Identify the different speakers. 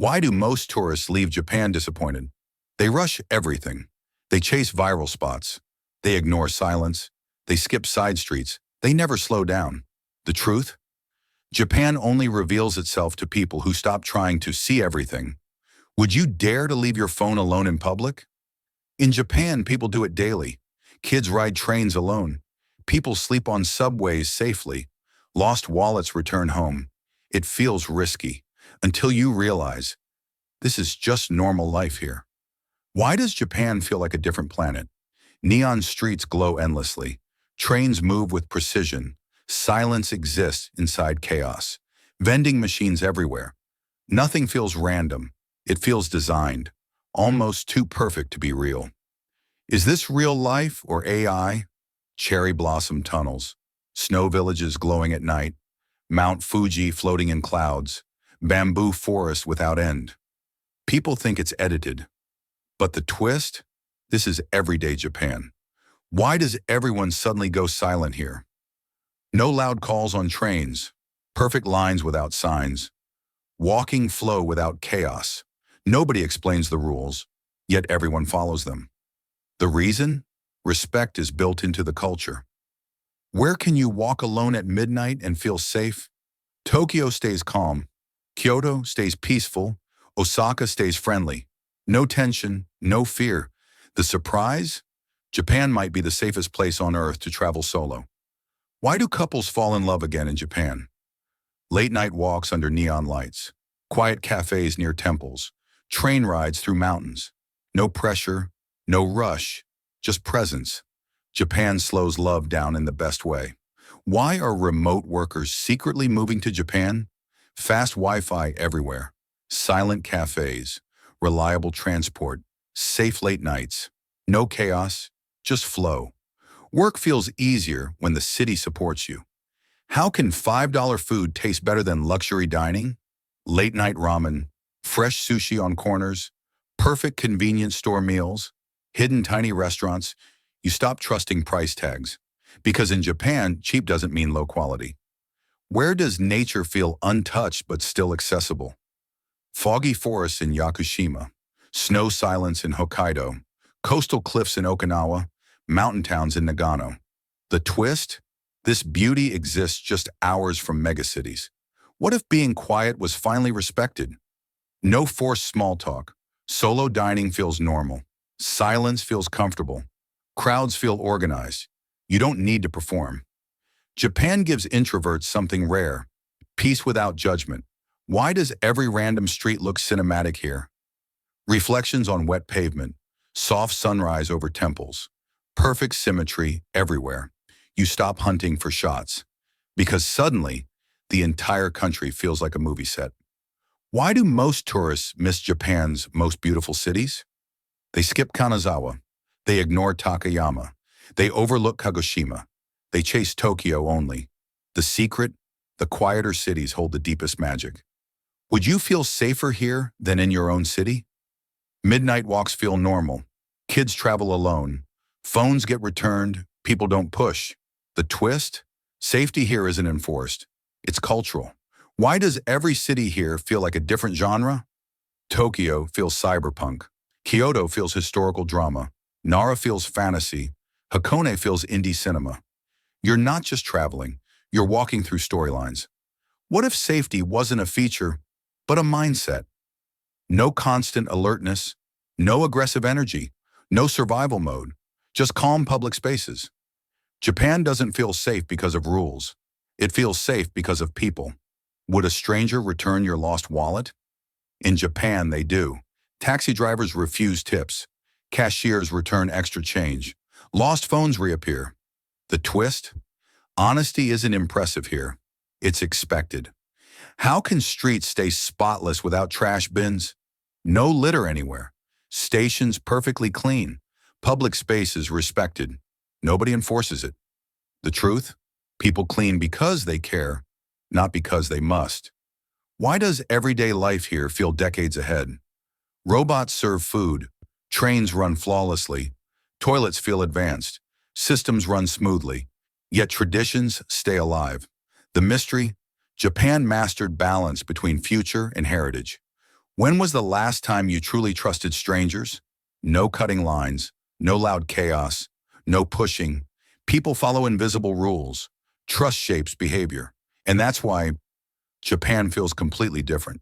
Speaker 1: Why do most tourists leave Japan disappointed? They rush everything. They chase viral spots. They ignore silence. They skip side streets. They never slow down. The truth? Japan only reveals itself to people who stop trying to see everything. Would you dare to leave your phone alone in public? In Japan, people do it daily. Kids ride trains alone. People sleep on subways safely. Lost wallets return home. It feels risky until you realize this is just normal life here. Why does Japan feel like a different planet? Neon streets glow endlessly. Trains move with precision. Silence exists inside chaos. Vending machines everywhere. Nothing feels random. It feels designed, almost too perfect to be real. Is this real life or AI? Cherry blossom tunnels, snow villages glowing at night, Mount Fuji floating in clouds, bamboo forests without end. People think it's edited. But the twist? This is everyday Japan. Why does everyone suddenly go silent here? No loud calls on trains, perfect lines without signs, walking flow without chaos. Nobody explains the rules, yet everyone follows them. The reason? Respect is built into the culture. Where can you walk alone at midnight and feel safe? Tokyo stays calm. Kyoto stays peaceful. Osaka stays friendly. No tension, no fear. The surprise? Japan might be the safest place on earth to travel solo. Why do couples fall in love again in Japan? Late night walks under neon lights, quiet cafes near temples, train rides through mountains. No pressure, no rush, just presence. Japan slows love down in the best way. Why are remote workers secretly moving to Japan? Fast Wi-Fi everywhere, silent cafes, reliable transport, safe late nights. No chaos, just flow. Work feels easier when the city supports you. How can $5 food taste better than luxury dining? Late night ramen, fresh sushi on corners, perfect convenience store meals, hidden tiny restaurants. You stop trusting price tags. Because in Japan, cheap doesn't mean low quality. Where does nature feel untouched but still accessible? Foggy forests in Yakushima, snow silence in Hokkaido, coastal cliffs in Okinawa, mountain towns in Nagano. The twist? This beauty exists just hours from megacities. What if being quiet was finally respected? No forced small talk. Solo dining feels normal. Silence feels comfortable. Crowds feel organized. You don't need to perform. Japan gives introverts something rare, peace without judgment. Why does every random street look cinematic here? Reflections on wet pavement, soft sunrise over temples, perfect symmetry everywhere. You stop hunting for shots, because suddenly, the entire country feels like a movie set. Why do most tourists miss Japan's most beautiful cities? They skip Kanazawa. They ignore Takayama. They overlook Kagoshima. They chase Tokyo only. The secret? The quieter cities hold the deepest magic. Would you feel safer here than in your own city? Midnight walks feel normal. Kids travel alone. Phones get returned. People don't push. The twist? Safety here isn't enforced. It's cultural. Why does every city here feel like a different genre? Tokyo feels cyberpunk. Kyoto feels historical drama. Nara feels fantasy. Hakone feels indie cinema. You're not just traveling, you're walking through storylines. What if safety wasn't a feature, but a mindset? No constant alertness, no aggressive energy, no survival mode, just calm public spaces. Japan doesn't feel safe because of rules. It feels safe because of people. Would a stranger return your lost wallet? In Japan, they do. Taxi drivers refuse tips. Cashiers return extra change. Lost phones reappear. The twist? Honesty isn't impressive here. It's expected. How can streets stay spotless without trash bins? No litter anywhere. Stations perfectly clean. Public spaces respected. Nobody enforces it. The truth? People clean because they care, not because they must. Why does everyday life here feel decades ahead? Robots serve food. Trains run flawlessly. Toilets feel advanced. Systems run smoothly. Yet traditions stay alive. The mystery? Japan mastered balance between future and heritage. When was the last time you truly trusted strangers? No cutting lines, no loud chaos, no pushing. People follow invisible rules. Trust shapes behavior. And that's why Japan feels completely different.